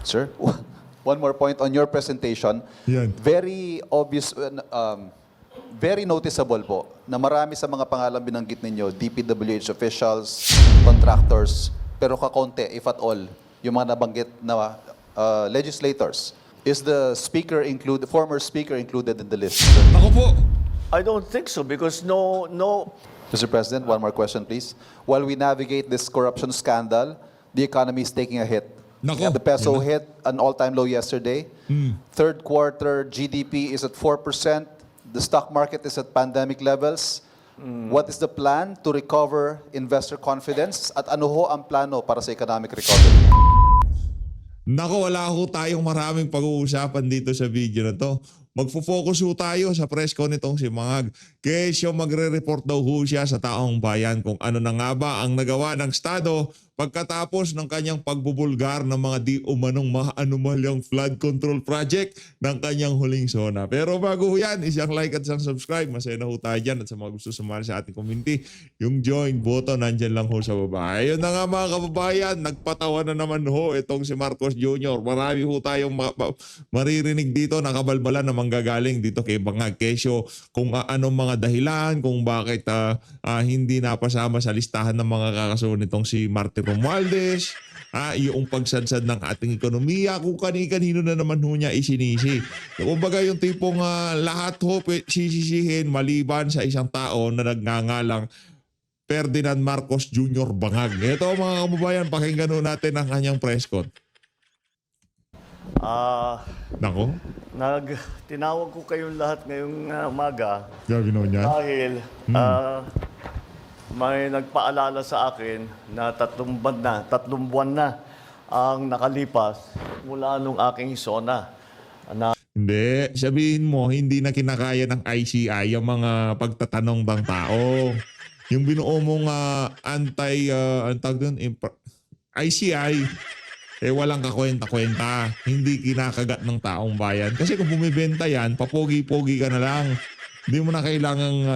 Sir, one more point on your presentation. Yan. Very obvious, very noticeable po na marami sa mga pangalan binanggit ninyo, DPWH officials, contractors, pero kakonte, if at all, yung mga nabanggit na legislators. Is the speaker included, former speaker included in the list? Sir? Ako po. I don't think so because no. Mr. President, one more question, please. While we navigate this corruption scandal, the economy is taking a hit. Nako. The peso hit an all-time low yesterday. Third quarter GDP is at 4%. The stock market is at pandemic levels. What is the plan to recover investor confidence? At ano ho ang plano para sa economic recovery? Nako, wala ho tayong maraming pag-uusapan dito sa video na to. Magfo-focus ho tayo sa press con nitong si Mangag. Kesyo magre-report daw ho siya sa taong bayan kung ano na nga ba ang nagawa ng Estado pagkatapos ng kanyang pagbubulgar ng mga di umanong maanumalyang flood control project ng kanyang huling zona. Pero bago ho yan, isang like at isang subscribe. Masaya na ho tayo dyan. At sa mga gusto sumali sa ating community, yung join button nandyan lang ho sa baba. Ayun na nga mga kababayan, nagpatawa na naman ho itong si Marcos Jr. Marami ho tayong maririnig dito, nakabalbalan na manggagaling dito kay Bangag Kesyo kung anong mga dahilan, kung bakit hindi napasama sa listahan ng mga kakasunod nitong si Martin Romualdez, yung pagsadsad ng ating ekonomiya, kung kani-kanino na naman ho niya isinisi. Kumbaga yung tipong lahat ho sisisihin maliban sa isang tao na nagngangalang Ferdinand Marcos Jr. Bangag. Ito mga kababayan, pakinggan ho natin ang kanyang press con. Nako. Tinawag ko kayong lahat ngayong umaga Gaginaw niya? dahil may nagpaalala sa akin na 3 buwan na ang nakalipas mula nung aking zona. Hindi. Sabihin mo, hindi na kinakaya ng ICI yung mga pagtatanong bang tao. Yung binuo mong ICI, walang kakwenta-kwenta. Hindi kinakagat ng taong bayan. Kasi kung bumibenta yan, papogi-pogi ka na lang. Hindi mo na kailangang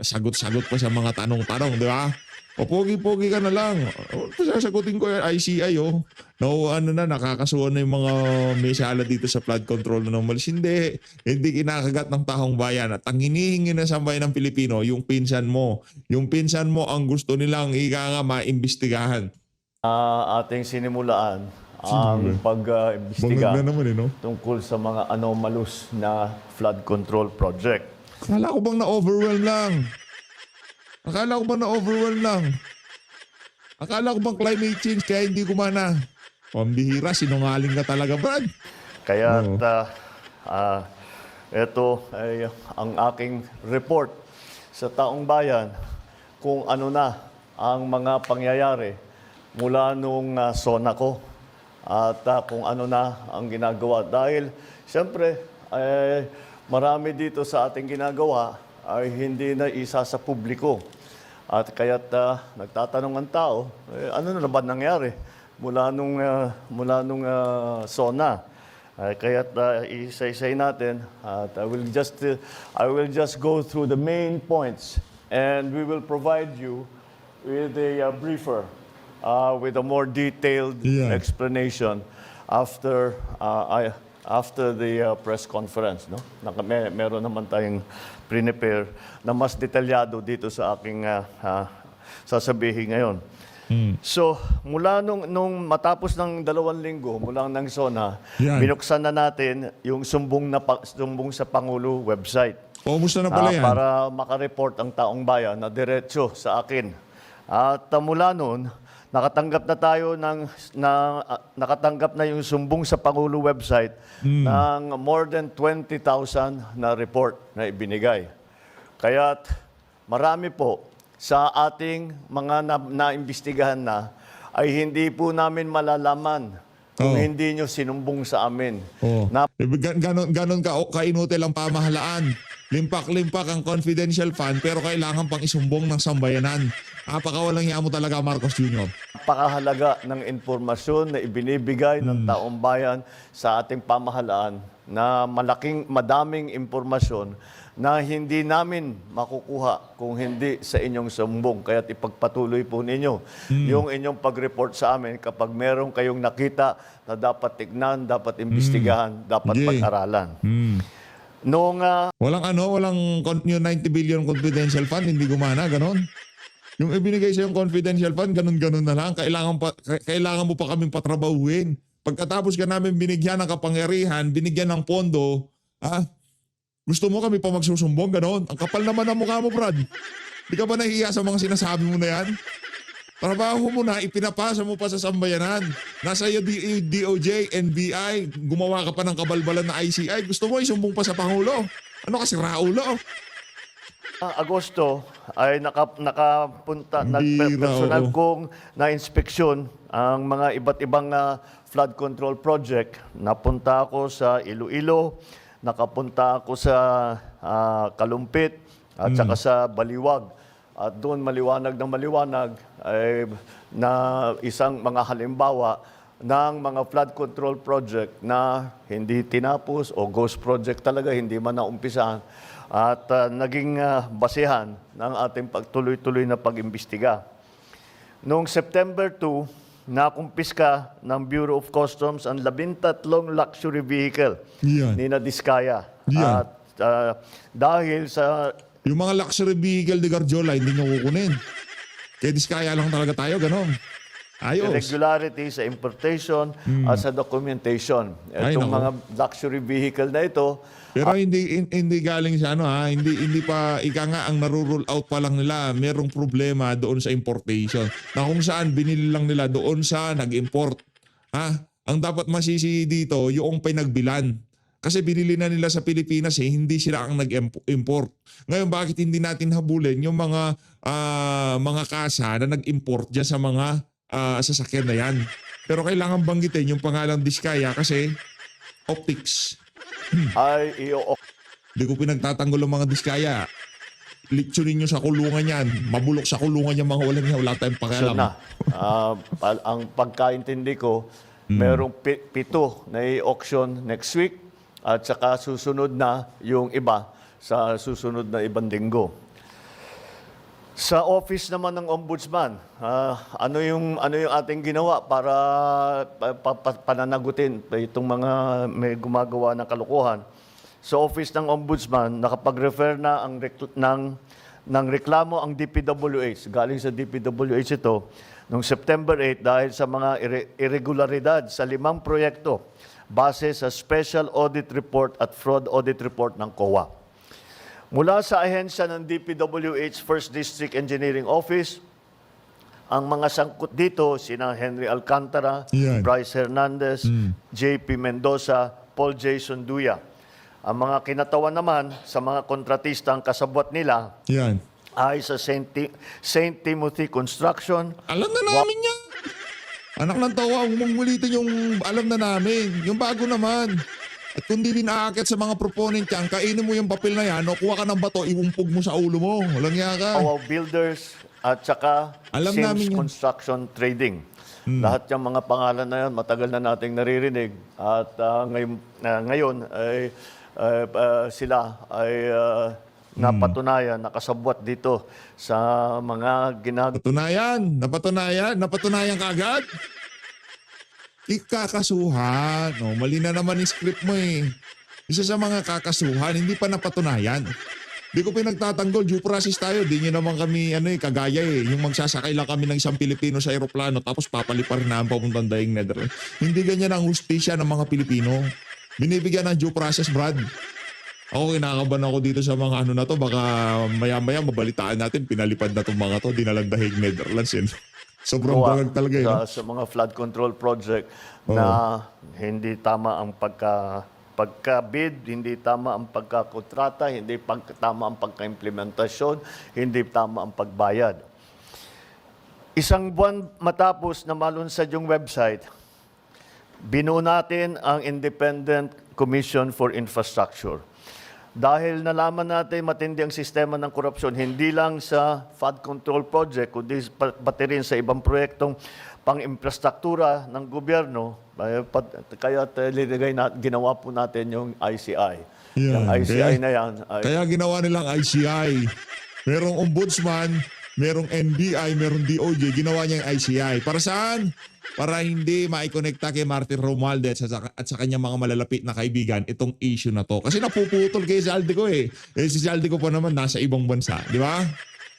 sagot-sagot pa sa mga tanong-tanong, di ba? Papogi-pogi ka na lang. Sasagutin ko yung ICI, oh. No, nakakasuhan na yung mga may sala dito sa flood control na umalis. Hindi kinakagat ng taong bayan. At ang hinihingi na sa bayan ng Pilipino, yung pinsan mo. Yung pinsan mo ang gusto nilang maimbestigahan. Ating sinimulaan ang pag-imbestiga Bangag na naman, no? tungkol sa mga anomalous na flood control project. Akala ko bang na-overwhelm lang? Akala ko bang climate change kaya hindi gumana? Pambihira, sinungaling ka talaga, Brad. Kaya ito ay ang aking report sa taong bayan kung ano na ang mga pangyayari mula nung zona ko at kung ano na ang ginagawa. Dahil siyempre, marami dito sa ating ginagawa ay hindi na isa sa publiko. At kaya't nagtatanong ang tao, ano na ba nangyari mula nung zona? Kaya't isa-isay natin at I will just go through the main points and we will provide you with a briefer with a more detailed explanation after the press conference, no? Meron naman tayong prepare na mas detalyado dito sa aking sasabihin ngayon. So, mula nung matapos ng 2 linggo mula ng zona, binuksan na natin yung sumbong sa Pangulo website. Kumusta na pala yan? Para makareport ang taong bayan na diretso sa akin. At mula noon, nakatanggap na yung sumbong sa Pangulo website ng more than 20,000 na report na ibinigay. Kaya't marami po sa ating mga naimbestigahan na ay hindi po namin malalaman kung hindi nyo sinumbong sa amin. Ganon ka-inutil ang pamahalaan. Limpak-limpak ang confidential fund pero kailangan pang isumbong ng sambayanan. Napakawalang hiya mo talaga, Marcos Jr. Napakahalaga ng impormasyon na ibinibigay ng taong bayan sa ating pamahalaan na madaming impormasyon na hindi namin makukuha kung hindi sa inyong sumbong. Kaya't ipagpatuloy po ninyo yung inyong pag-report sa amin kapag meron kayong nakita na dapat tignan, dapat imbestigahan, dapat Jay. pag-aralan. Noong Walang yung 90 billion confidential fund, hindi gumana, ganon. Yung ibinigay sa yung confidential fund, ganon-ganon na lang. Kailangan mo pa kaming patrabahuin. Pagkatapos ka namin binigyan ng kapangyarihan, binigyan ng pondo, gusto mo kami pa magsusumbong, ganon. Ang kapal naman ng mukha mo, Brad. Di ka ba nahihiya sa mga sinasabi mo na yan? Trabaho mo na, ipinapasa mo pa sa sambayanan. Nasa iyo DOJ, NBI, gumawa ka pa ng kabalbalan na ICI. Gusto mo isumbong pa sa Pangulo. Ano kasi raulo? Agosto ay nakapunta, Bira, personal oo. kong na-inspeksyon ang mga iba't ibang flood control project. Napunta ako sa Iloilo, nakapunta ako sa Kalumpit at saka sa Baliwag. At doon maliwanag ay na isang mga halimbawa ng mga flood control project na hindi tinapos o ghost project talaga, hindi man naumpisahan at naging basehan ng ating pagtuloy-tuloy na pag-imbestiga. Noong September 2, nakumpiska ng Bureau of Customs ang 13 luxury vehicle Yan. ni Diskaya. Yan. At dahil sa Yung mga luxury vehicle de Garjola, hindi nyo kukunin. Kaya diskaya lang talaga tayo, ganon. Ayos. irregularity sa importation at sa documentation. Ay, Itong naku. mga luxury vehicle na ito, Pero hindi galing sa hindi pa ika nga ang narurule out pa lang nila. Merong problema doon sa importation. Na kung saan binili lang nila doon sa nag-import. Ang dapat masisi dito yung pinagbilan. Kasi binili na nila sa Pilipinas hindi sila ang nag-import. Ngayon bakit hindi natin habulin yung mga kasa na nag-import diyan sa mga sasakyan na yan. Pero kailangan banggitin yung pangalang Diskaya kasi optics. ay Hindi ko pinagtatanggol ang mga Diskaya. Litsunin nyo sa kulungan yan. Mabulok sa kulungan yung mga walang wala tayong pakialam. na. Ang pagkaintindi ko, merong 7 na i-auction next week at saka susunod na yung iba sa susunod na ibang linggo. Sa office naman ng Ombudsman, ano yung ating ginawa para pananagutin itong mga may gumagawa ng kalokohan? Sa office ng Ombudsman, nakapag-refer na ng reklamo ang DPWH. Galing sa DPWH ito noong September 8 dahil sa mga irregularidad sa 5 proyekto base sa Special Audit Report at Fraud Audit Report ng COA. Mula sa ahensya ng DPWH First District Engineering Office, ang mga sangkot dito, sina Henry Alcantara, Yan. Bryce Hernandez, JP Mendoza, Paul Jason Duya. Ang mga kinatawan naman sa mga kontratista ang kasabwat nila Yan. ay sa St. Timothy Construction, Alam na namin yan. Anak ng tawa, huwag mong ulitin yung alam na namin. Yung bago naman. At kung di din aakit sa mga proponent yan, kainin mo yung papel na yan, o kuha ka ng bato, iumpog mo sa ulo mo. Walang iya ka. Owaw Builders, at saka Alam Sims namin yan. Construction Trading. Lahat yung mga pangalan na yan, matagal na nating naririnig. At ngayon ay sila ay napatunayan, nakasabwat dito sa mga Napatunayan ka agad. Ikakasuhan. No, mali na naman yung script mo eh. Isa sa mga kakasuhan, hindi pa napatunayan. Di ko pinagtatanggol, due process tayo. Di nyo naman kami kagaya eh. Yung magsasakay lang kami ng isang Pilipino sa aeroplano tapos papaliparin na ang papuntang daing Netherlands. Hindi ganyan ang hustisya ng mga Pilipino. Binibigyan ng due process, Brad. Ako, kinakabahan ako dito sa mga na to. Baka maya-maya mabalitaan natin, pinalipad na itong mga to. Dinalang dahig Netherlands yun. Sobrang gawa bangag talaga yun. sa mga flood control project na hindi tama ang pagka-bid, hindi tama ang pagkakontrata, hindi tama ang pagka-implementasyon, hindi tama ang pagbayad. Isang buwan matapos na malunsad yung website, binuo natin ang Independent Commission for Infrastructure. Dahil nalaman natin matindi ang sistema ng korupsyon, hindi lang sa flood control project, kundi pati rin sa ibang proyektong pang-infrastruktura ng gobyerno, kaya ginawa po natin yung ICI. Yung Yan. ICI na yan ay Kaya ginawa nilang ICI. Merong ombudsman, merong NBI, merong DOJ, ginawa niya yung ICI. Para saan? Para hindi maikonekta kay Martin Romualdez at sa kanyang mga malalapit na kaibigan itong issue na to. Kasi napuputol kay Zaldico eh. Si Zaldico pa naman nasa ibang bansa. Di ba?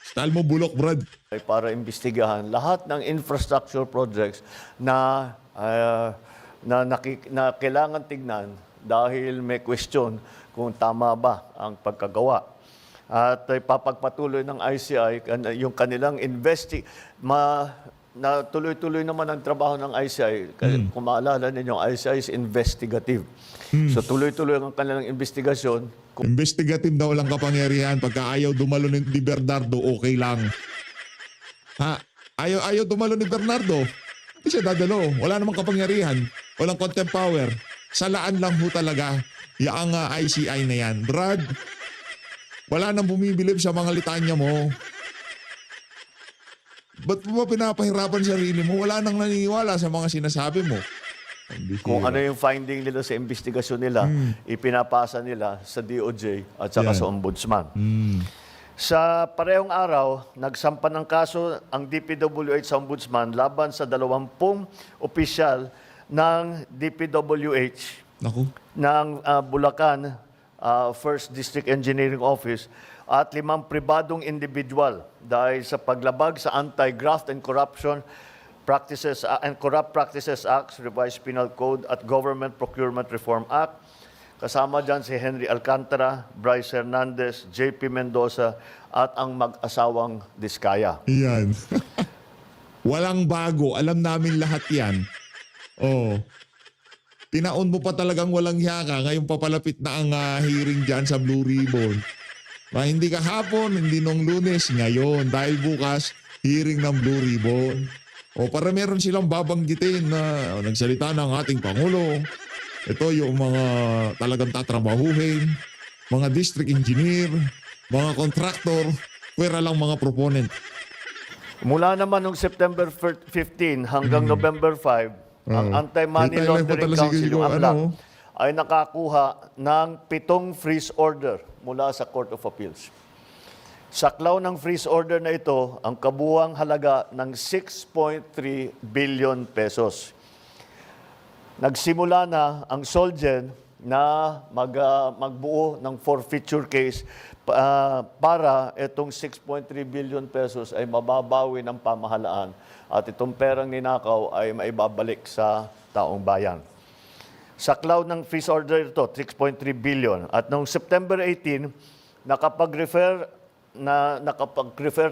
Style mo bulok, Brad. ay para imbestigahan lahat ng infrastructure projects na na kailangan tignan dahil may question kung tama ba ang pagkagawa. At papagpatuloy ng ICI yung kanilang na tuloy-tuloy naman ang trabaho ng ICI. Kung maalala ninyo, ICI is investigative. So tuloy-tuloy ang kanilang investigasyon. Investigative daw lang kapangyarihan. Pagka ayaw dumalo ni Bernardo, okay lang. Ha? Ayaw dumalo ni Bernardo. Hindi siya dadalo. Wala namang kapangyarihan. Walang contempt power. Salaan lang ho talaga yung ICI na yan. Brad, wala nang bumibilib sa mga litanya mo. Ba't mo ba pinapahirapan sarili mo? Wala nang naniniwala sa mga sinasabi mo. Kung ano yung finding nila sa investigasyon nila, ipinapasa nila sa DOJ at saka Yan. sa Ombudsman. Sa parehong araw, nagsampa ng kaso ang DPWH sa Ombudsman laban sa 20 opisyal ng DPWH Naku. ng Bulacan First District Engineering Office at 5 pribadong individual dahil sa paglabag sa Anti-Graft and Corruption Practices and Corrupt Practices Act, Revised Penal Code at Government Procurement Reform Act. Kasama dyan si Henry Alcantara, Bryce Hernandez, JP Mendoza at ang mag-asawang Diskaya. Yan. Walang bago. Alam namin lahat yan. Oh. Tinaon mo pa talagang walang hiyaka. Ngayon papalapit na ang hearing dyan sa Blue Ribbon. Hindi kahapon, hindi nung Lunes, ngayon. Dahil bukas, hearing ng Blue Ribbon. O para meron silang babanggitin na nagsalita ng ating Pangulo. Ito yung mga talagang tatrabahuhin, mga district engineer, mga contractor, pwera lang mga proponent. Mula naman noong September 15 hanggang November 5, ang Anti-Money May Laundering talaga Council, siguro, yung AMLAC, ano? ay nakakuha ng 7 freeze order mula sa Court of Appeals. Saklaw ng freeze order na ito ang kabuuang halaga ng 6.3 billion pesos. Nagsimula na ang Solgen na magbuo ng forfeiture case para itong 6.3 billion pesos ay mababawi ng pamahalaan at itong perang ninakaw ay maibabalik sa taong bayan. Saklaw ng freeze order ito, 6.3 billion. At noong September 18, nakapag-refer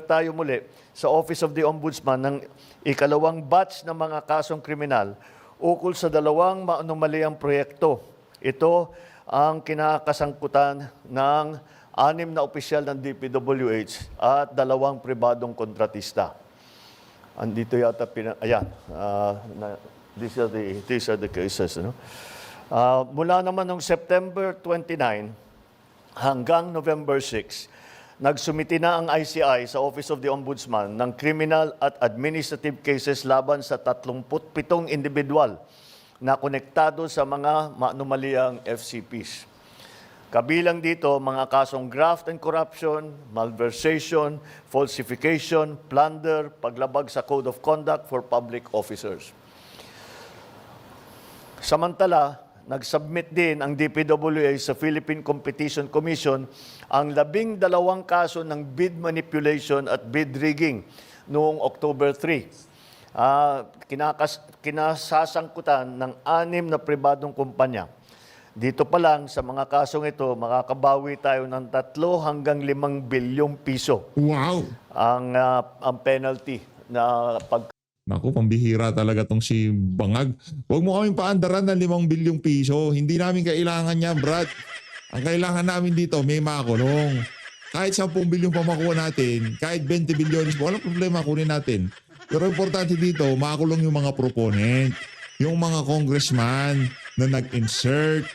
tayo muli sa Office of the Ombudsman ng ikalawang batch ng mga kasong kriminal ukol sa 2 maanomaliang proyekto. Ito ang kinakasangkutan ng 6 na opisyal ng DPWH at 2 pribadong kontratista. Andito yata, ayan, these are the cases. No? Mula naman noong September 29 hanggang November 6, nagsumiti na ang ICI sa Office of the Ombudsman ng criminal at administrative cases laban sa 37 individual na konektado sa mga maanomaliang FCPs. Kabilang dito mga kasong graft and corruption, malversation, falsification, plunder, paglabag sa Code of Conduct for Public Officers. Samantala, nag-submit din ang DPWH sa Philippine Competition Commission ang 12 kaso ng bid manipulation at bid rigging noong October 3. Kinasasangkutan ng 6 na pribadong kumpanya. Dito pa lang sa mga kasong ito, makakabawi tayo ng 3 hanggang 5 bilyong piso Wow! ang penalty na Naku, pambihira talaga tong si Bangag. Huwag mo kaming paandaran ng 5 bilyong piso. Hindi namin kailangan yan, Brad. Ang kailangan namin dito, may makulong. Kahit 10 bilyong pa makuha natin, kahit 20 bilyones po, walang problema, kunin natin. Pero importante dito, makulong yung mga proponent, yung mga congressman na nag-insert,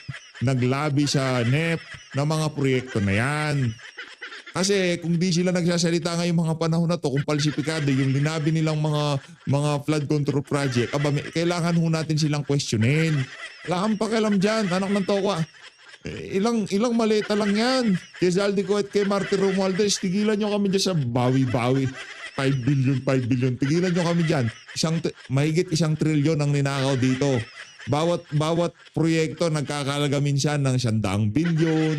naglabi sa NEP ng mga proyekto na yan. Kasi kung di sila nagsasalita ngayong mga panahon na to, kung falsifikado yung linabi nilang mga flood control project, kailangan ho natin silang questionin. Wala kang pakialam dyan, anak ng tokwa. Ilang maleta lang yan. Kay Zaldico at kay Martin Romualdez, tigilan nyo kami dyan sa bawi-bawi. 5 billion. Tigilan nyo kami dyan. Mahigit 1 trilyon ang ninakaw dito. Bawat proyekto nagkakalaga minsan ng 100 bilyon.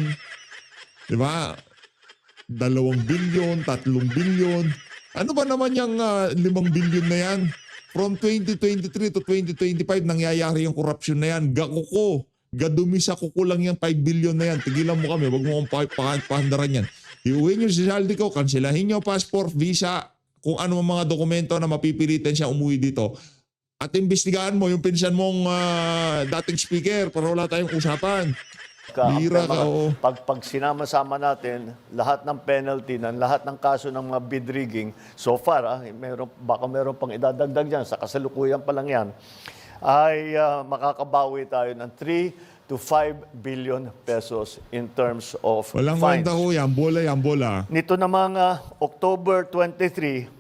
Di ba? 2 bilyon, 3 bilyon. Ano ba naman yung 5 bilyon na yan? From 2023 to 2025, nangyayari yung corruption na yan. Gadumi sa kuko lang yung 5 billion na yan. Tigilan mo kami, wag mo kong pahandaran yan. Iuwi nyo si Zaldico, kanselahin nyo passport, visa, kung ano mga dokumento na mapipilitan siya umuwi dito. At imbestigahan mo yung pinsan mong dating speaker para wala tayong usapan. Bihira ka, oo. Pag sinama-sama natin, lahat ng penalty, lahat ng kaso ng mga bid rigging, so far, baka meron pang idadagdag dyan, sa kasalukuyan pa lang yan, ay makakabawi tayo ng 3 to 5 billion pesos in terms of Walang fines. kwenta ho yan, bola. Nito namang October 23,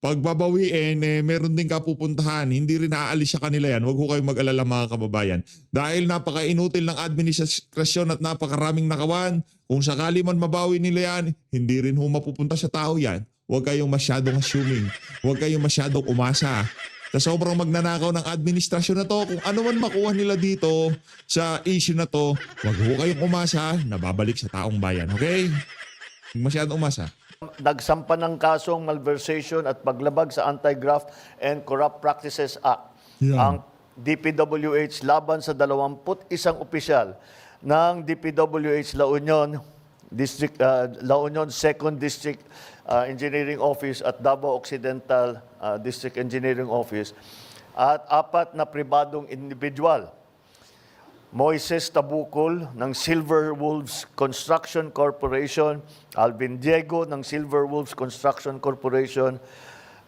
Pagbabawiin, meron din kapupuntahan. Hindi rin aalis sa kanila yan. Huwag ho kayong mag-alala mga kababayan. Dahil napaka-inutil ng administrasyon at napakaraming nakawan, kung sakali man mabawi nila yan, hindi rin ho mapupunta sa tao yan. Huwag kayong masyadong assuming. Huwag kayong masyadong umasa. Sa sobrang magnanakaw ng administrasyon na to, kung ano man makuha nila dito sa issue na to, huwag ho kayong umasa na babalik sa taong bayan. Okay? Huwag masyadong umasa. nagsampa ng kasong malversation at paglabag sa Anti-Graft and Corrupt Practices Act. Yeah. Ang DPWH laban sa 21 opisyal ng DPWH La Union La Union 2nd District Engineering Office at Davao Occidental District Engineering Office at 4 na pribadong individual. Moises Tabukol ng Silver Wolves Construction Corporation, Alvin Diego ng Silver Wolves Construction Corporation,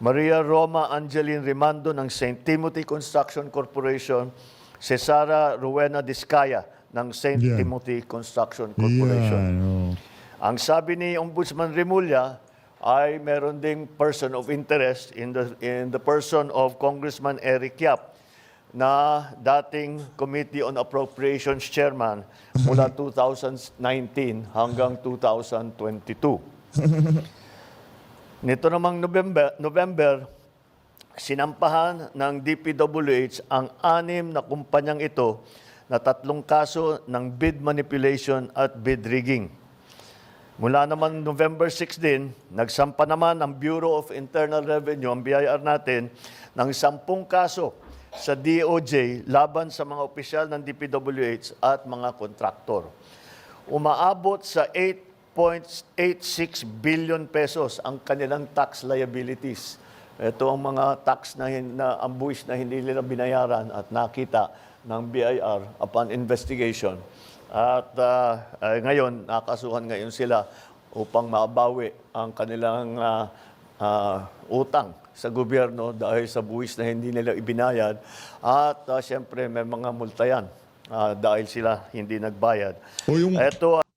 Maria Roma Angeline Rimando ng St. Timothy Construction Corporation, Cesara Rowena Discaya ng St. Yeah. Timothy Construction Corporation. Yan, oh. Ang sabi ni Ombudsman Remulla ay meron ding person of interest in the person of Congressman Eric Yap na dating Committee on Appropriations Chairman mula 2019 hanggang 2022. Nito namang November, sinampahan ng DPWH ang 6 na kumpanyang ito na 3 kaso ng bid manipulation at bid rigging. Mula naman November 6 din, nagsampa naman ang Bureau of Internal Revenue, ang BIR natin, ng 10 kaso sa DOJ laban sa mga opisyal ng DPWH at mga kontraktor. Umaabot sa 8.86 billion pesos ang kanilang tax liabilities. Ito ang mga tax na ang buwis na hindi nila binayaran at nakita ng BIR upon investigation. At ngayon, nakasuhan ngayon sila upang mabawi ang kanilang utang sa gobyerno dahil sa buwis na hindi nila ibinayad. At siyempre, may mga multa yan dahil sila hindi nagbayad.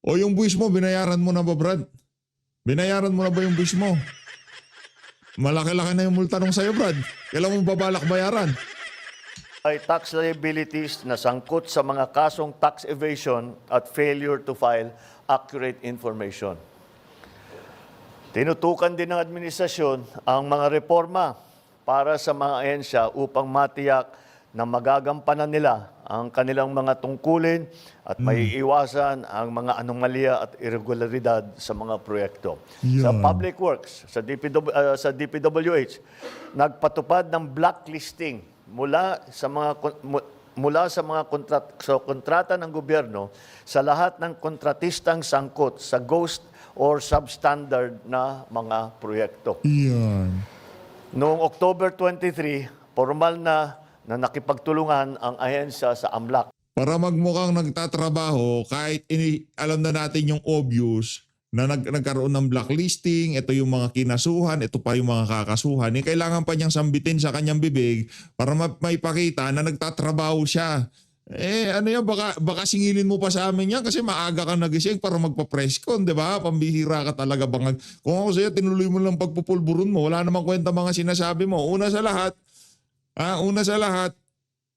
O yung buwis mo, binayaran mo na ba, Brad? Binayaran mo na ba yung buwis mo? Malaki-laki na yung multa nung sa'yo, Brad. Kailan mo babalak bayaran? Ay tax liabilities na sangkot sa mga kasong tax evasion at failure to file accurate information. Tinutukan din ng administrasyon ang mga reforma para sa mga ahensya upang matiyak na magagampanan nila ang kanilang mga tungkulin at maiiwasan ang mga anomalya at irregularidad sa mga proyekto. Sa Yeah. Public Works, sa DPWH, nagpatupad ng blacklisting mula sa mga kontrata ng gobyerno sa lahat ng kontratistang sangkot sa ghost or substandard na mga proyekto. Yan. Noong October 23, formal na nakipagtulungan ang ahensya sa AMLAC. Para magmukhang nagtatrabaho, kahit alam na natin yung obvious na nagkaroon ng blacklisting, ito yung mga kinasuhan, ito pa yung mga kakasuhan, kailangan pa niyang sambitin sa kanyang bibig para maipakita na nagtatrabaho siya. Ano yan, baka singilin mo pa sa amin yan kasi maaga ka nagising para magpa-presscon, di ba? Pambihira ka talaga bangag. Kung ako sa'yo, tinuloy mo lang pagpupulburon mo, wala namang kwenta mga sinasabi mo. Una sa lahat,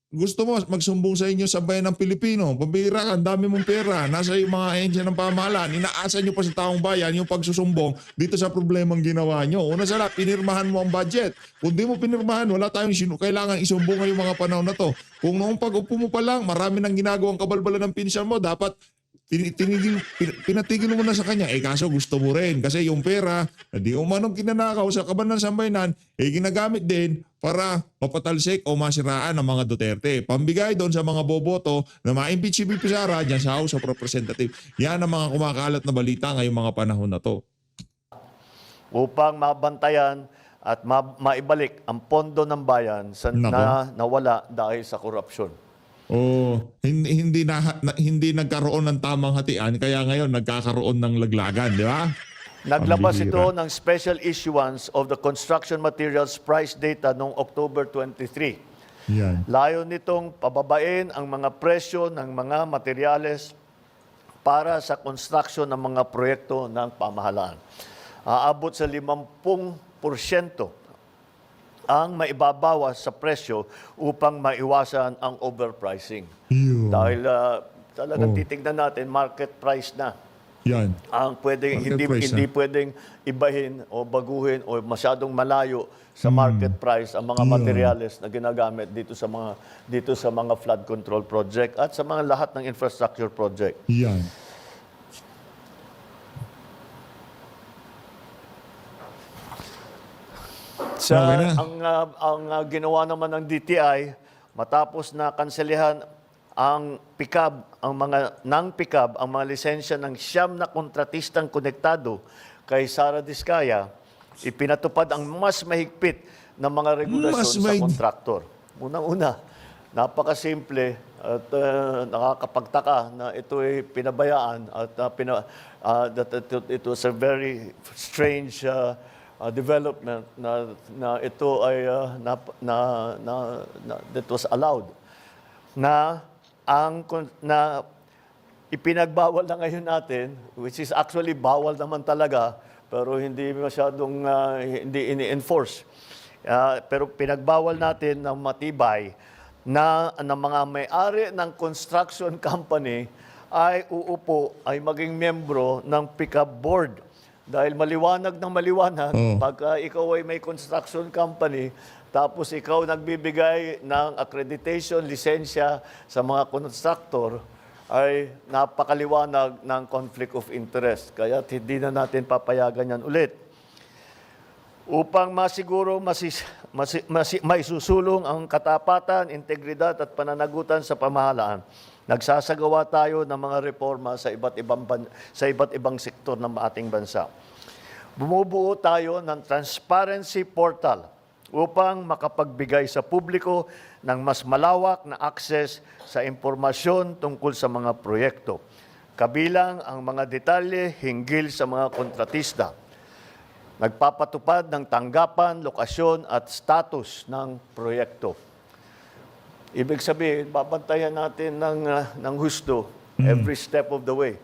gusto mo magsumbong sa inyo sa bayan ng Pilipino. Pambihira ka, ang dami mong pera. Nasa yung mga ahensya ng pamahalaan. Inaasa nyo pa sa taong bayan yung pagsusumbong dito sa problemang ginawa nyo. Una sa lahat, pinirmahan mo ang budget. Kung di mo pinirmahan, wala tayong kailangan isumbong ngayong mga panahon na to. Kung noong pag-upo mo pa lang, marami nang ginagawang kabalbalan ng pinsan mo, dapat pinatigil mo na sa kanya. Kaso gusto mo rin kasi yung pera na di umanong kinanakaw sa kaban ng sambayanan, ginagamit din para mapatalsik o masiraan ng mga Duterte. Pambigay doon sa mga boboto na ma-impeach si VP Sara dyan sa House of Representatives. Yan ang mga kumakalat na balita ngayong mga panahon na to. Upang mabantayan at maibalik ang pondo ng bayan na nawala dahil sa korupsyon. Hindi nagkaroon ng tamang hatian kaya ngayon nagkakaroon ng laglagan, di ba? Naglabas Pambihira. ito ng special issuance of the construction materials price data noong October 23. Yan. Layo nitong pababain ang mga presyo ng mga materyales para sa construction ng mga proyekto ng pamahalaan. Aabot sa 50% ang maibabawas sa presyo upang maiwasan ang overpricing. Yun. Dahil talagang titignan natin, market price na. Yan. Ang pwedeng Market price hindi pwedeng ibahin o baguhin o masyadong malayo sa market price ang mga materyales na ginagamit dito sa mga flood control project at sa mga lahat ng infrastructure project. Yan. Okay na. Ang ginawa naman ng DTI matapos na kanselihan ang mga lisensya ng siyam na kontratistang konektado kay Sara Diskaya, ipinatupad ang mas mahigpit na mga regulasyon sa kontraktor. Unang-una, napakasimple at nakakapagtaka na ito ay pinabayaan at that it was a very strange development na ito ay that was allowed na ipinagbawal na ngayon natin, which is actually bawal naman talaga pero hindi masyadong hindi ini-enforce. Pero pinagbawal natin ng matibay na mga may-ari ng construction company ay ay maging membro ng pickup board. Dahil maliwanag ng maliwanag, pag ikaw ay may construction company, tapos ikaw nagbibigay ng accreditation, lisensya sa mga contractor, ay napakaliwanag ng conflict of interest. Kaya hindi na natin papayagan yan ulit. Upang masiguro may susulong ang katapatan, integridad at pananagutan sa pamahalaan, nagsasagawa tayo ng mga reforma sa iba't ibang sektor ng ating bansa. Bumubuo tayo ng transparency portal upang makapagbigay sa publiko ng mas malawak na access sa impormasyon tungkol sa mga proyekto, kabilang ang mga detalye hinggil sa mga kontratista. Nagpapatupad ng tanggapan, lokasyon at status ng proyekto. Ibig sabihin, babantayan natin ng husto every step of the way.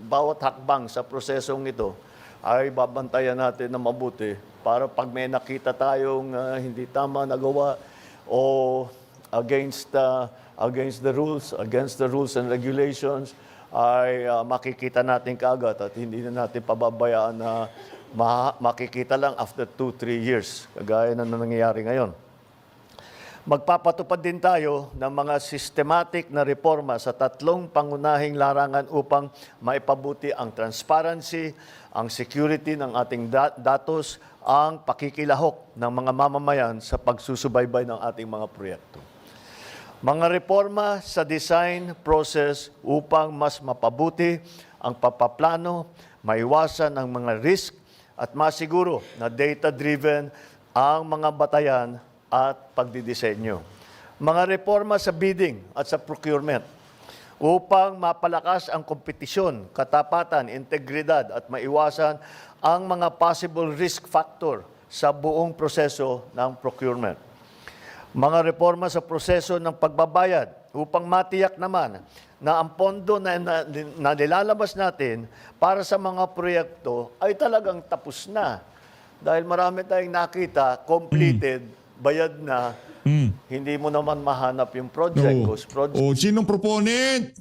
Bawat hakbang sa prosesong ito ay babantayan natin na mabuti para pag may nakita tayong hindi tama nagawa o against the rules and regulations ay makikita natin kaagad at hindi na natin pababayaan na makikita lang after 2-3 years, kagaya na nangyayari ngayon. Magpapatupad din tayo ng mga systematic na reforma sa 3 pangunahing larangan upang maipabuti ang transparency, ang security ng ating datos, ang pakikilahok ng mga mamamayan sa pagsusubaybay ng ating mga proyekto. Mga reforma sa design process upang mas mapabuti ang papaplano, maiwasan ang mga risk at masiguro na data-driven ang mga batayan at pagdidisenyo. Mga reforma sa bidding at sa procurement upang mapalakas ang kompetisyon, katapatan, integridad at maiwasan ang mga possible risk factor sa buong proseso ng procurement. Mga reforma sa proseso ng pagbabayad upang matiyak naman na ang pondo na nilalabas natin para sa mga proyekto ay talagang tapos na. Dahil marami tayong nakita, completed, bayad na, hindi mo naman mahanap yung project, ghost project. O, sinong proponent?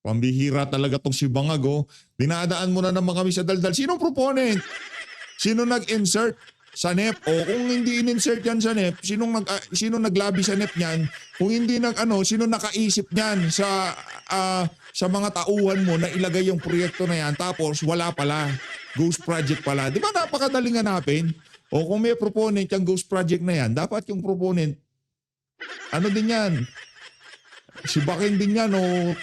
Pambihira talaga tong si Bangag, oh. Dinadaan mo na naman kami sa daldal. Sinong proponent? Sino nag-insert sa NEP? O kung hindi in-insert yan sa NEP, sino naglabi sa NEP niyan? Kung hindi sino nakaisip niyan sa mga tauhan mo na ilagay yung proyekto na yan tapos wala pala. Ghost project pala. Di ba napakadaling hanapin? O kung may proponent yung ghost project na yan, dapat yung proponent, din yan? Si Bakin din yan o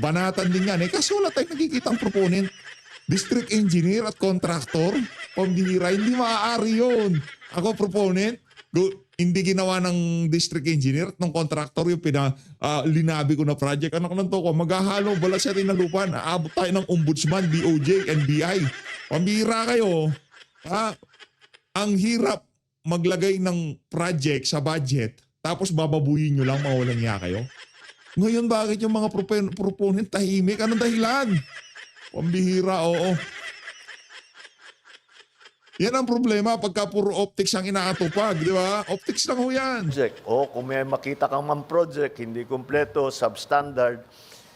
banatan din yan. Kasi wala tayong nakikita ang proponent. District engineer at contractor, pambihira, hindi maaari yun. Ako proponent, hindi ginawa ng district engineer at ng contractor yung linabi ko na project. Anak ng to ko, maghahalo bala sa tinalupan. Aabot tayo ng ombudsman, DOJ, NBI. Pambihira kayo. Ang hirap maglagay ng project sa budget tapos bababuyin nyo lang, mawalang niya kayo. Ngayon bakit yung mga proponent tahimik? Anong dahilan? Pambihira, oo. Yan ang problema pagka puro optics ang inaatupag, di ba? Optics lang ho yan. Project. O kung may makita kang man project, hindi kumpleto, substandard,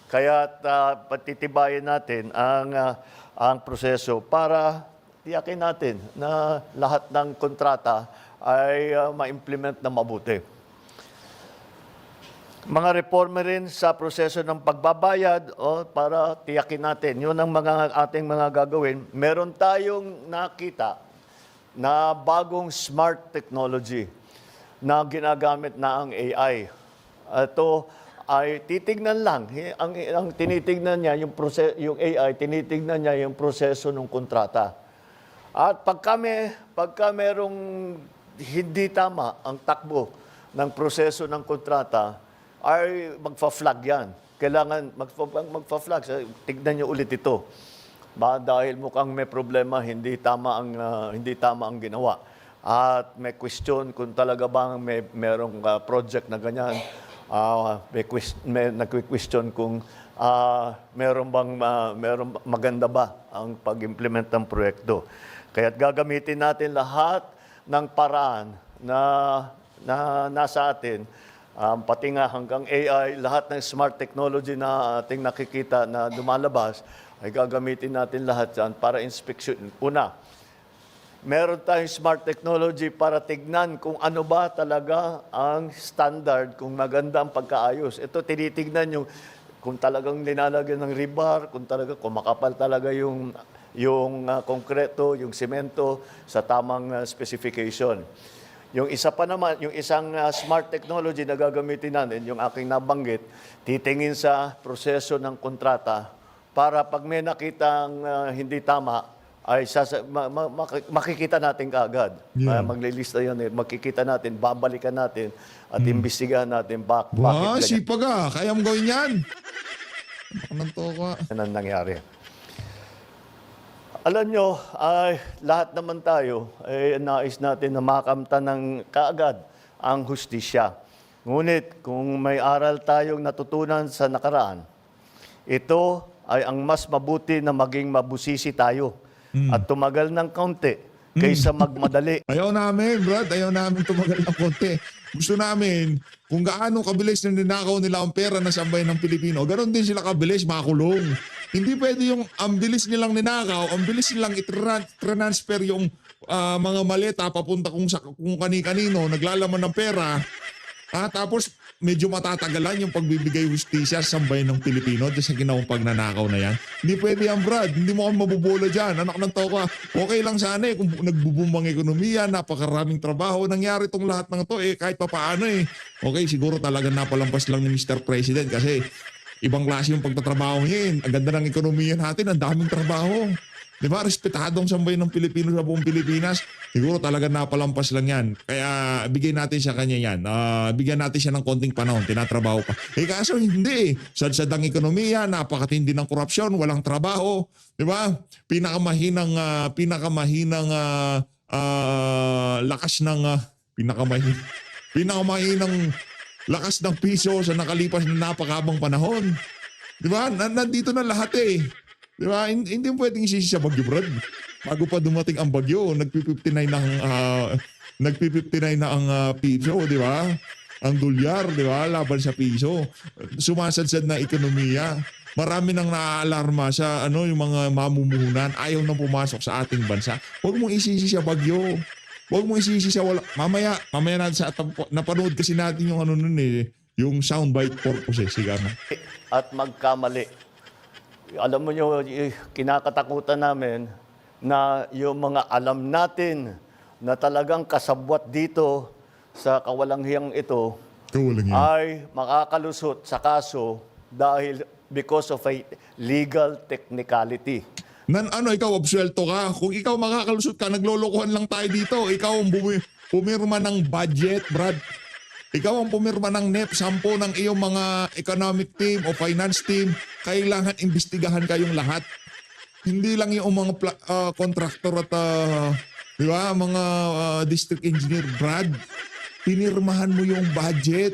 kaya patitibayin natin ang proseso para tiyakin natin na lahat ng kontrata ay ma-implement na mabuti. Mga reforma rin sa proseso ng pagbabayad para tiyakin natin. Yun ang ating mga gagawin. Meron tayong nakita na bagong smart technology na ginagamit na ang AI. Ito ay titignan lang. Ang tinitignan niya, yung AI, tinitignan niya yung proseso ng kontrata. At pagka merong hindi tama ang takbo ng proseso ng kontrata, ay magfa-flag yan. Kailangan magfa-flag. Tignan niyo ulit ito. Dahil mukhang may problema, hindi tama ang ginawa. At may question kung talaga bang merong project na ganyan. May nagque-question kung merong maganda ba ang pag-implement ng proyekto. Kaya't gagamitin natin lahat ng paraan na nasa atin, pati nga hanggang AI, lahat ng smart technology na ating nakikita na lumalabas, ay gagamitin natin lahat yan para inspeksyon. Una, meron tayong smart technology para tignan kung ano ba talaga ang standard, kung maganda ang pagkaayos. Ito, tinitignan yung kung talagang linalagyan ng rebar, kung makapal talaga yung konkreto, yung semento sa tamang specification. Yung isa pa naman, yung isang smart technology na gagamitin natin, yung aking nabanggit, titingin sa proseso ng kontrata para pag may nakitang hindi tama, ay makikita natin kaagad. Yeah. Maglilista yun, makikita natin, babalikan natin, at imbestigahan natin bakit ganyan. Sipag kaya mo gawin yan. Anong to ka? Yan ang nangyari. Alam nyo, lahat naman tayo ay nais natin na makamtan ng kaagad ang hustisya. Ngunit kung may aral tayong natutunan sa nakaraan, ito ay ang mas mabuti na maging mabusisi tayo at tumagal ng kaunti kaysa magmadali. Ayaw namin, Brad. Ayaw namin tumagal ng konti. Gusto namin, kung gaano kabilis na ninakaw nila ang pera na sambay ng Pilipino, ganoon din sila kabilis makulong. Hindi pwede yung ang bilis nilang ninakaw, ang bilis nilang i-transfer yung mga maleta papunta kung kani-kanino, naglalaman ng pera. Tapos medyo matatagalan yung pagbibigay hustisya sa sambayan ng Pilipino sa ginawang pagnanakaw na yan. Hindi pwede yan, Brad. Hindi mo kami mabubola dyan. Anak ng toka. Okay lang sana kung nagbubumang ekonomiya, napakaraming trabaho. Nangyari itong lahat ng to kahit papaano Okay, siguro talaga napalampas lang ni Mr. President kasi ibang klase yung pagtatrabaho niya. Ang ganda ng ekonomiya natin, ang daming trabaho. Di ba? Respetadong sambayan ng Pilipino sa buong Pilipinas. Siguro talaga napalampas lang yan. Kaya bigyan natin sa kanya yan. Bigyan natin siya ng konting panahon. Tinatrabaho pa. Kaso hindi. Sadsad ang ekonomiya, napakatindi ng korupsyon, walang trabaho. Di ba? Pinakamahinang lakas ng Pinakamahinang lakas ng piso sa nakalipas na napakabang panahon. Di ba? Nandito na lahat eh. Di ba? Hindi mo pwedeng isisi sa bagyo, Brad. Bago pa dumating ang bagyo, nagpi-59 na ang piso, di ba? Ang dolyar, di ba? Laban sa piso. Sumasadsad na ekonomiya. Marami nang naaalarma sa yung mga mamumuhunan. Ayaw nang pumasok sa ating bansa. Huwag mong isisi sa bagyo. Huwag mong isisi sa wala. Mamaya natin napanood kasi natin yung yung soundbite purposes. Sige na. At magkamali. Alam mo nyo, kinakatakutan namin na yung mga alam natin na talagang kasabwat dito sa kawalanghiyang ito Kawalang yan. ay makakalusot sa kaso dahil because of a legal technicality. Ikaw, absuelto ka. Kung ikaw makakalusot ka, naglolokohan lang tayo dito. Ikaw ang pumirma ng budget, Brad. Ikaw ang pumirma ng NEP, 10 ng iyong mga economic team o finance team. Kailangan imbestigahan kayong lahat. Hindi lang yung mga contractor at di ba, mga district engineer, Brad. Pinirmahan mo yung budget.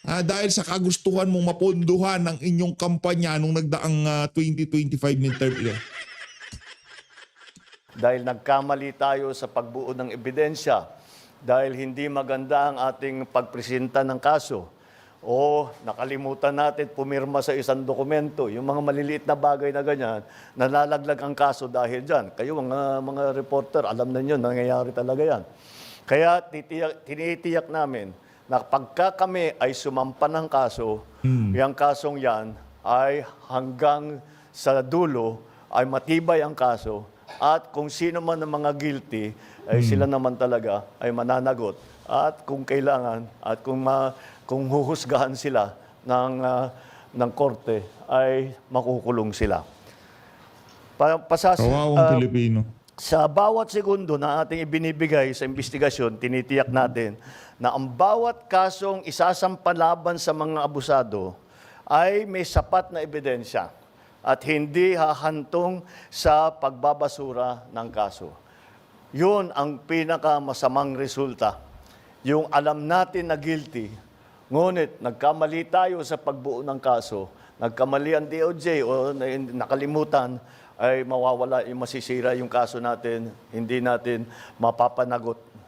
Dahil sa kagustuhan mong mapondohan ng inyong kampanya nung nagdaang 2025 midterm election. Dahil nagkamali tayo sa pagbuo ng ebidensya, dahil hindi maganda ang ating pagpresenta ng kaso, o nakalimutan natin pumirma sa isang dokumento, yung mga maliliit na bagay na ganyan, nalalaglag ang kaso dahil dyan. Kayo, mga reporter, alam na nyo, nangyayari talaga yan. Kaya tinitiyak namin na pagka kami ay sumampa ng kaso, yung kasong yan ay hanggang sa dulo ay matibay ang kaso at kung sino man ang mga guilty ay sila naman talaga ay mananagot at kung kailangan at kung huhusgahan sila ng korte ay makukulong sila. Kawawang Pilipino. Sa bawat segundo na ating ibinibigay sa investigasyon, tinitiyak natin na ang bawat kasong isasampa laban sa mga abusado ay may sapat na ebidensya at hindi hahantong sa pagbabasura ng kaso. Yun ang pinakamasamang resulta. Yung alam natin na guilty, ngunit nagkamali tayo sa pagbuo ng kaso, nagkamali ang DOJ o nakalimutan, ay mawawala, masisira yung kaso natin, hindi natin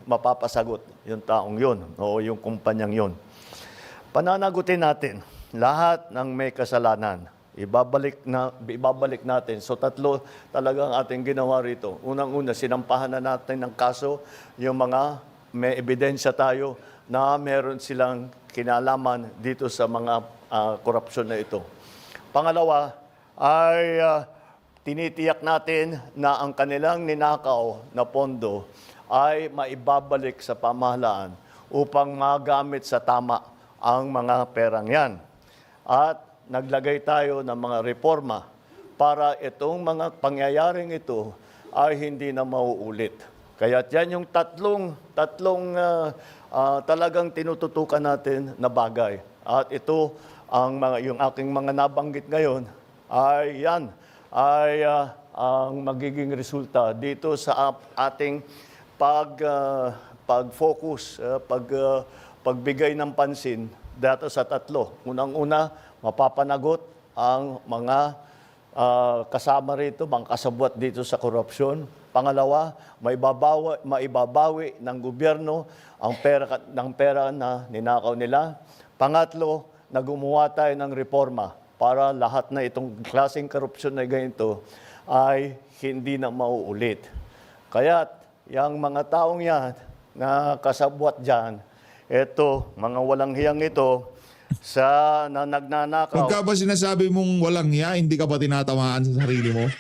mapapasagot yung taong yun o yung kumpanyang yun. Pananagutin natin lahat ng may kasalanan. Ibabalik natin. So 3 talagang ating ginawa rito. Unang-una, sinampahan na natin ng kaso yung mga may ebidensya tayo na meron silang kinalaman dito sa mga korupsyon na ito. Pangalawa ay tinitiyak natin na ang kanilang ninakaw na pondo ay maibabalik sa pamahalaan upang magamit sa tama ang mga perang yan. At naglagay tayo ng mga reforma para itong mga pangyayaring ito ay hindi na mauulit. Kaya yan yung tatlong talagang tinututukan natin na bagay. At ito, yung aking mga nabanggit ngayon, ay yan, ang magiging resulta dito sa ating pag-focus, pagbigay ng pansin dito sa 3. Unang-una, mapapanagot ang mga kasama rito, mga kasabwat dito sa korupsyon. Pangalawa, maibabawi ng gobyerno ang pera na ninakaw nila. Pangatlo, na gumawa tayo ng reforma para lahat na itong klaseng korupsyon na ganito ay hindi na mauulit. Kaya yung mga taong yan na kasabwat dyan, eto, mga walang hiyang ito, na nagnanakaw. Pagka ba sinasabi mong walang hiya, hindi ka ba tinatamaan sa sarili mo?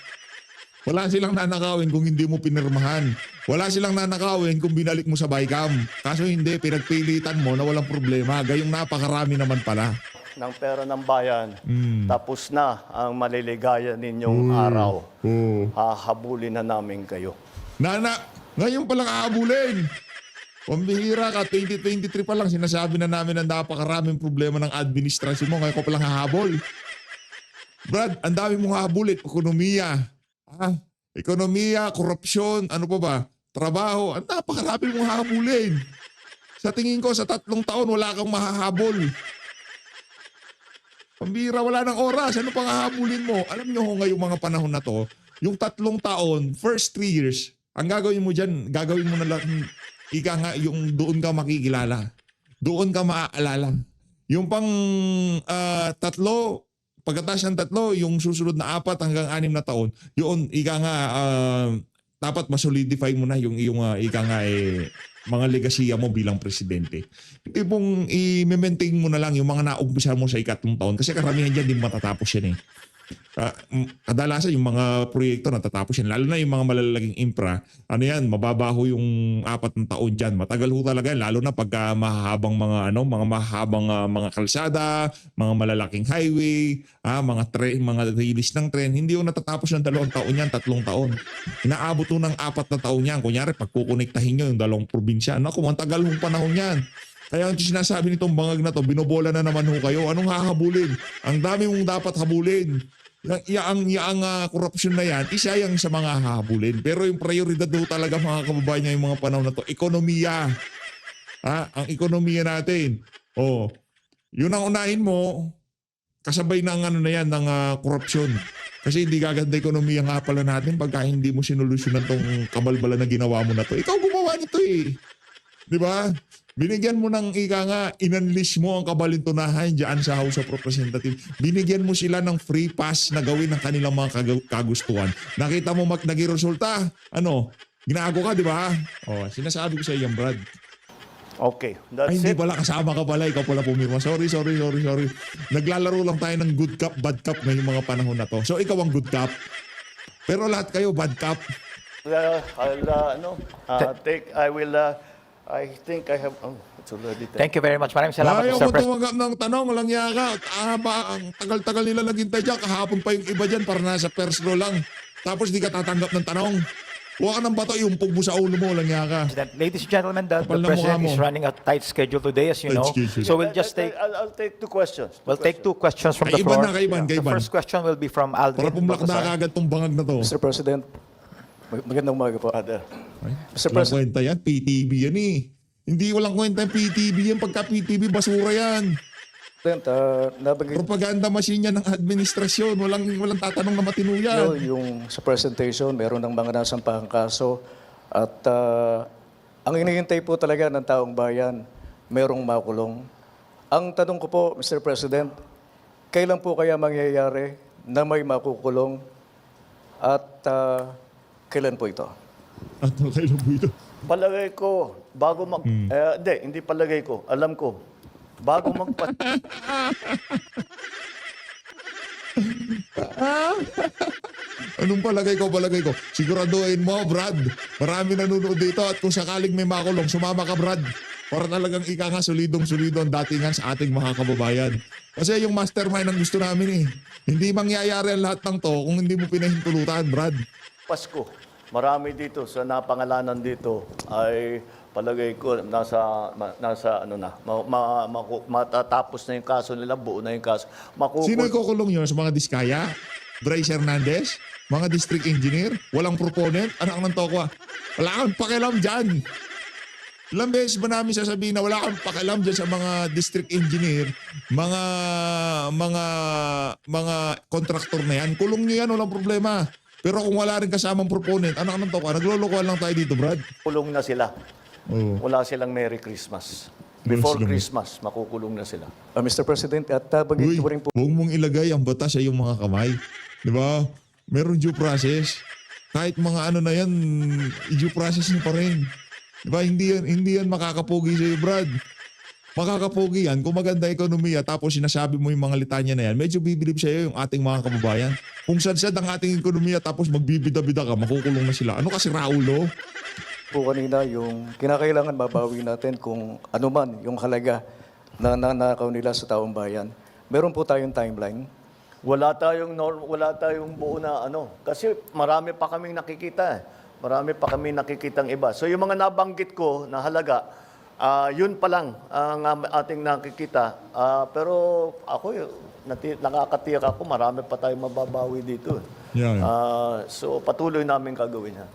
Wala silang nanakawin kung hindi mo pinirmahan. Wala silang nanakawin kung binalik mo sa bycam. Kaso hindi, pinagpilitan mo na walang problema. Gayong napakarami naman pala. Ng pera ng bayan, tapos na ang maliligaya ninyong araw. Hahabulin na namin kayo. Ngayon palang aabulin. Pambihira ka, 2023 pa lang, sinasabi na namin na napakaraming problema ng administrasyon mo. Ngayon ko palang hahabol. Brad, ang dami mong hahabulin. Ekonomiya, korupsyon, ano pa ba? Trabaho, ang napakarami mong hahabulin. Sa tingin ko, sa 3 taon, wala kang mahahabol. Pambira, wala ng oras. Ano pang hahabulin mo? Alam nyo ho ngayong mga panahon na to, yung 3 taon, first 3 years, ang gagawin mo dyan, gagawin mo na lang, ika nga, yung doon ka makikilala. Doon ka maaalala. Yung pang 3, pagkatapos ng 3, yung susunod na 4 hanggang 6 na taon, yun, ika nga, dapat masolidify mo na yung iyong ika nga mga legasiya mo bilang presidente. Hindi pong i-maintain mo na lang yung mga naumpisa mo sa 3 taon kasi karamihan dyan din matatapos yan eh. Kadalasan yung mga proyekto natatapos yan, lalo na yung mga malalaking infra, ano yan, mababaho yung 4 na taon dyan. Matagal ho talaga yan, lalo na pagka mahahabang mga mga mahahabang mga kalsada, mga malalaking highway, mga release ng tren, hindi yung natatapos ng 2 taon yan, 3 taon. Inaabot ho ng 4 na taon yan. Kunyari, pagkukonektahin nyo yung 2 probinsya, naku, ang tagal hong panahon yan. Kaya ang sinasabi nitong bangag na to, binobola na naman ho kayo. Anong hahabulin? Ang dami mong dapat habulin. Yang korupsyon na yan, isa yang sa mga hahabulin. Pero yung prioridad ho talaga mga kababayan niya yung mga panahon na to, ekonomiya. Ang ekonomiya natin. Yun ang unahin mo, kasabay ng na yan, ng korupsyon. Kasi hindi gaganda ekonomiya nga pala natin pagka hindi mo sinolusyonan tong kabalbala na ginawa mo na to. Ikaw gumawa nito eh. Di ba? Binigyan mo ng inunleash mo ang kabalintunahan dyan sa House of Representatives. Binigyan mo sila ng free pass na gawin ang kanilang mga kagustuhan. Nakita mo naging resulta? Ginago ka, di ba? Sinasabi ko sa iyo, Brad. Okay, that's Ay, hindi it. pala kasama ka pala. Ikaw pala pumirma. Sorry. Naglalaro lang tayo ng good cop, bad cop ngayong mga panahon na to. So, ikaw ang good cop. Pero lahat kayo, bad cop. I think I have, it's already 10. Thank you very much. Maraming salamat, Ayaw mo Mr. President. tumanggap ng tanong, walang yaka. Ang tagal-tagal nila naghintay dyan. Kahapon pa yung iba dyan para nasa first row lang. Tapos di ka tatanggap ng tanong. Huwag ka ng bato, iumpog mo sa ulo mo, walang yaka. Ladies and gentlemen, the Kapal na President mukha mo. is running a tight schedule today, as you Tight know. schedule. So we'll just take, I'll take 2 questions. we'll take 2 questions from the Kaiban floor. na, kaiban. The first question will be from Para Alvin pumlakda Baltasar. ka agad tong bangag na to. Mr. President, magandang umaga po. Father. Ay, Mr. walang President, kwenta yan, PTV yan eh. Hindi walang kwenta yung PTV yan. Pagka PTV, basura yan. nabanggit Propaganda machine yan ng administrasyon. Walang tatanong na matino nyo yan. yung sa presentation, meron ng mga nasampahang kaso at ang hinihintay po talaga ng taong bayan, merong makulong. Ang tanong ko po, Mr. President, kailan po kaya mangyayari na may makukulong at kailan po ito? At kailan po ito? Palagay ko, bago hindi palagay ko, alam ko, bago Anong palagay ko? Siguraduhin mo, Brad. Marami nanonood dito at kung sakaling may makulong, sumama ka, Brad. Para talagang solidong-solido ang datingan sa ating mga kababayan. Kasi yung mastermind ang gusto namin eh. Hindi mangyayari ang lahat ng to kung hindi mo pinahintulutan, Brad. Pasko, marami dito sa napangalanan dito ay palagay ko nasa matatapos na yung kaso nila, buo na yung kaso. Sino ikukulong nyo sa mga diskaya? Bryce Hernandez? Mga district engineer? Walang proponent? Ano ang nantokwa? Wala kang pakialam dyan. Ilang beses ba namin sasabihin na wala kang pakialam dyan sa mga district engineer, mga kontraktor na yan? Kulong nyo yan, walang problema. Pero kung wala rin kasamang proponent, ano ang nantokwa? Naglulukuhan lang tayo dito, Brad. Kulong na sila. Oo. Wala silang Merry Christmas. Wala Before silang- Christmas, makukulong na sila. Mr. President, at banggit Uy, ko rin po, huwag mong ilagay ang batas sa iyong mga kamay. Di ba? Meron due process. Kahit mga ano na yan, due process nyo pa rin. Di ba? Hindi yan makakapogi sa iyo, Brad. Makakapogi yan kung maganda ekonomiya tapos sinasabi mo yung mga litanya na yan, medyo bibilib sa iyo yung ating mga kababayan. Kung sad-sad ang ating ekonomiya tapos magbibida-bida ka, makukulong na sila. Ano kasi Raulo? po kanina yung kinakailangan mabawi natin kung ano man yung halaga na nanakaw nila sa taong bayan. Meron po tayong timeline. Wala tayong buo na kasi marami pa kaming nakikita. Marami pa kaming nakikitang iba. So yung mga nabanggit ko na halaga, yun pa lang ang ating nakikita. Pero ako, nakakatiyak ako, marami pa tayong mababawi dito. Yan. So patuloy namin gagawin yan.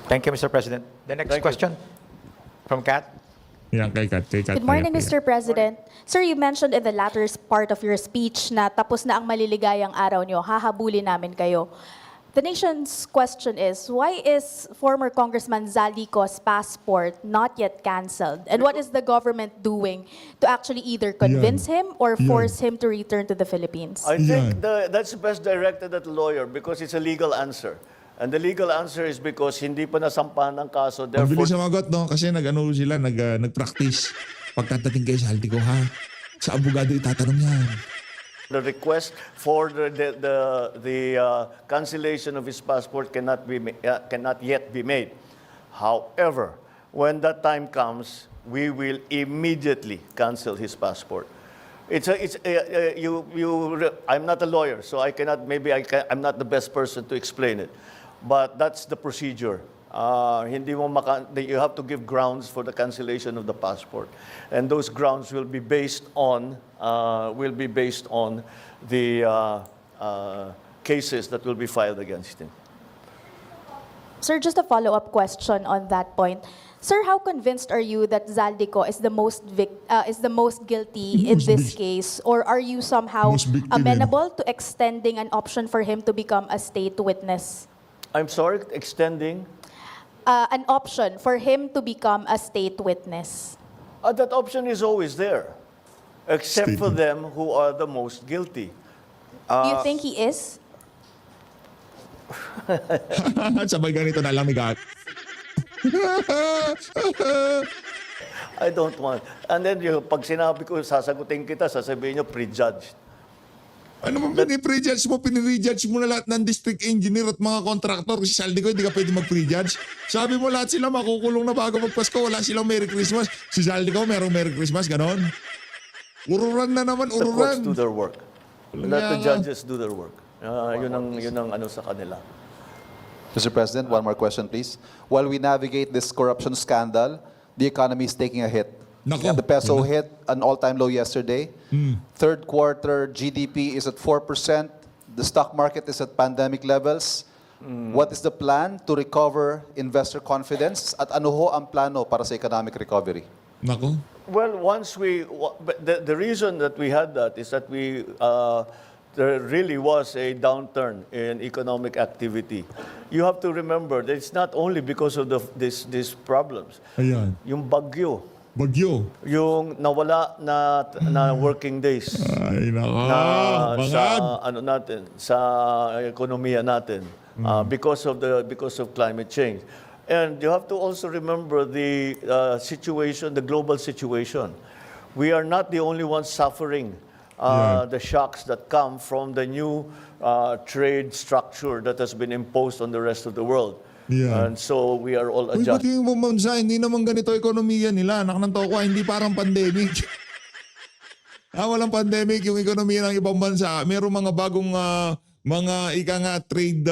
Thank you, Mr. President. The next Thank you. question. From Kat? Yan, kay Kat. Good morning, tayo. Mr. President. Sir, you mentioned in the latter part of your speech na tapos na ang maliligayang araw nyo, hahabulin namin kayo. The nation's question is, why is former Congressman Zaldico's passport not yet canceled? And what is the government doing to actually either convince him or force him to return to the Philippines? I think Yan. that's best directed at the lawyer because it's a legal answer. And the legal answer is because hindi pa nasampahan ng kaso, therefore Mabilis sumagot, no? Kasi nag-ano sila, nag-practice. Pagkatating kayo sa Haldi ko, ha? Sa abogado itatanong yan. the request for the cancellation of his passport cannot yet be made. However, when that time comes, we will immediately cancel his passport. I'm not a lawyer, so I cannot. I'm not the best person to explain it, but that's the procedure. You have to give grounds for the cancellation of the passport, and those grounds will be based on the cases that will be filed against him. Sir, just a follow-up question on that point. Sir, how convinced are you that Zaldico is the most guilty in this case, or are you somehow Most victim, amenable to extending an option for him to become a state witness? I'm sorry, extending. An option for him to become a state witness. That option is always there, except for them who are the most guilty. Do you think he is? Sabay ganito na lang ni Kat. I don't want. And then pag sinabi ko, sasagutin kita, sasabihin nyo, prejudged. Ano mo pinipre-judge mo? Pinire-judge mo na lahat ng district engineer at mga contractor. Si Saldi ko, hindi ka pwede mag-prejudge. Sabi mo lahat sila makukulong na bago magpasko. Wala silang Merry Christmas. Si Saldi ko, merong Merry Christmas. Ganon. Ururan na naman, The courts ururan. do their work. Walang Let the yanga. judges do their work. Yun ang ano sa kanila. Mr. President, one more question, please. While we navigate this corruption scandal, the economy is taking a hit. Nako. The peso hit an all-time low yesterday. Third quarter GDP is at 4%. The stock market is at pandemic levels. What is the plan to recover investor confidence? At ano ho ang plano para sa economic recovery? Nako. Well, the reason that we had that is that there really was a downturn in economic activity. You have to remember that it's not only because of these problems. Ayan. Yung bagyo, Bagyo. yung nawala na working days Ay, nako. na Bangag. sa ano natin, sa ekonomiya natin because of climate change. And you have to also remember the situation, the global situation. We are not the only ones suffering the shocks that come from the new trade structure that has been imposed on the rest of the world. Yeah. And so we are all Uy, ba't adjusting. yung bumansa? Hindi naman ganito ekonomiya nila. Naknanto ko, hindi parang pandemic. Walang pandemic yung ekonomiya ng ibang bansa. Merong mga bagong mga trade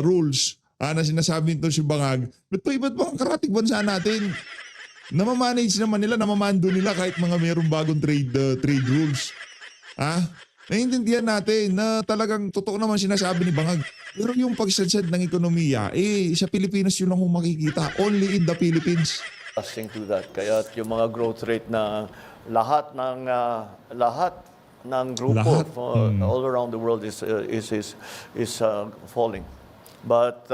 rules na sinasabi nito si Bangag. Ba't pa iba't mga karating bansa natin? Namamanage naman nila, namamando nila kahit mga merong bagong trade rules. Naiintindihan natin na talagang totoo naman sinasabi ni Bangag. Pero yung pagsadsad ng ekonomiya, sa Pilipinas yun lang kung makikita. Only in the Philippines. Adjusting to that. Kaya yung mga growth rate na lahat ng grupo all around the world is falling. But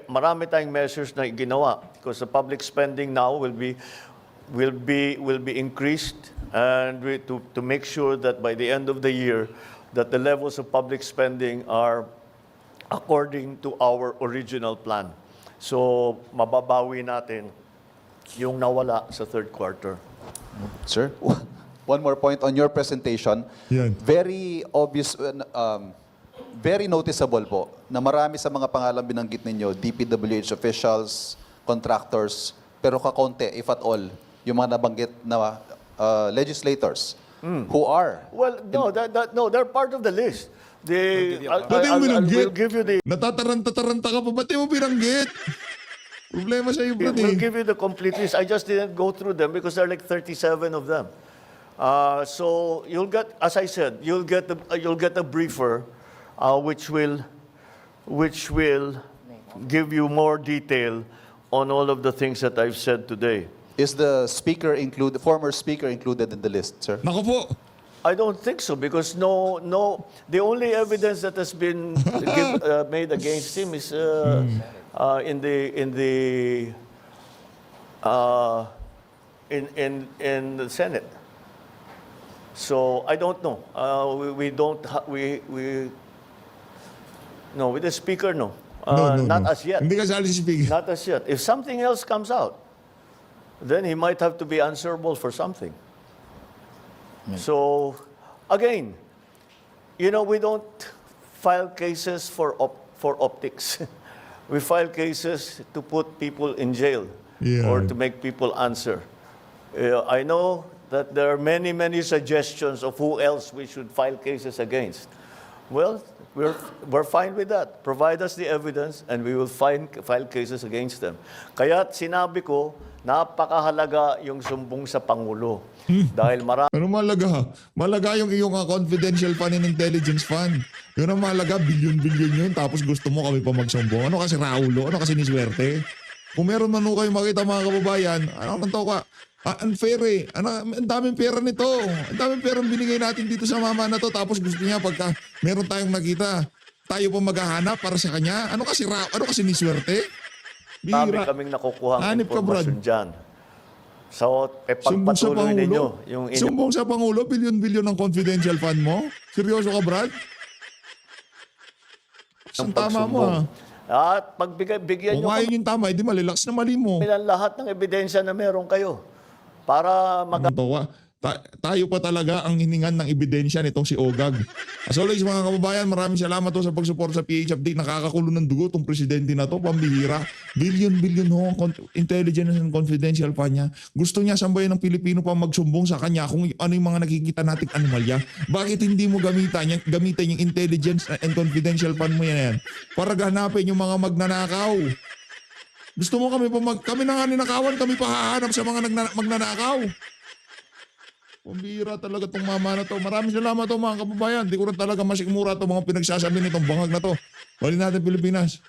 marami tayong measures na ginawa because the public spending now will be increased, and to make sure that by the end of the year that the levels of public spending are according to our original plan. So mababawi natin yung nawala sa third quarter. Sir, one more point on your presentation. Yan. Very obvious, very noticeable po na marami sa mga pangalan binanggit ninyo, DPWH officials, contractors, pero kakaunti, if at all, yung mga nabanggit na legislators who are. Well, no, they're part of the list. Pwede mo binanggit? We'll give you the Natataranta-taranta ka pa, ba't di mo binanggit? Problema sa iyo, brad. We'll give you the complete list. I just didn't go through them because there are like 37 of them. So you'll get, as I said, you'll get a briefer, which will give you more detail on all of the things that I've said today. Is the former speaker included in the list, sir? Nako po. I don't think so because the only evidence that has been made against him is in the Senate. So I don't know. No, with the speaker, no. Not as yet. Hindi kasali si Speaker. Not as yet. If something else comes out, then he might have to be answerable for something. So, again, we don't file cases for optics. We file cases to put people in jail Yeah. or to make people answer. I know that there are many, many suggestions of who else we should file cases against. Well, we're fine with that. Provide us the evidence and we will file cases against them. Kaya sinabi ko, napakahalaga yung sumbong sa Pangulo. Dahil marami Pero malaga. Malaga yung iyong confidential fund and intelligence fund. Yun ang malaga, bilyon-bilyon yun. Tapos gusto mo kami pa magsumbong. Ano kasi Raulo? Ano kasi niswerte? Kung meron man kayo makita mga kababayan, ano nang ka? Unfair eh. Ang daming pera nito. Ang daming pera binigay natin dito sa mama na to. Tapos gusto niya pagka meron tayong nakita, tayo pa maghahanap para sa kanya. Ano kasi niswerte? Bihira. kaming nakukuha ng Hanip ka, Brad. informasyon dyan. So, Sumbong sa pagpatuloy ninyo Pangulo? yung Sumbong sa Pangulo? Bilyon-bilyon ng confidential fund mo? Seryoso ka, Brad? Ang tama mo ah. At bigyan Kung nyo ayaw yung tama, hindi malilaks na mali mo. kami ng lahat ng ebidensya na meron kayo para Tawa. Tayo pa talaga ang hiningan ng ebidensya nitong si Ogag. As always mga kababayan, maraming salamat po sa pagsuporta sa PH Update. Nakakakulo ng dugo itong presidente na to, pambihira. Bilyon-bilyon ho ang intelligence and confidential pa niya. Gusto niya sambayan ng Pilipino pa magsumbong sa kanya kung ano yung mga nakikita nating anomalya. Bakit hindi mo gamitin yung intelligence and confidential fund mo yan para ganapin yung mga magnanakaw? Gusto mo kami na nga ninakawan, kami pa hahanap sa mga magnanakaw. Pambira talaga tong mama na to. Maraming salamat to mga kababayan. Di ko rin talaga masikmura to mga pinagsasabi nitong bangag na to. Bali natin Pilipinas.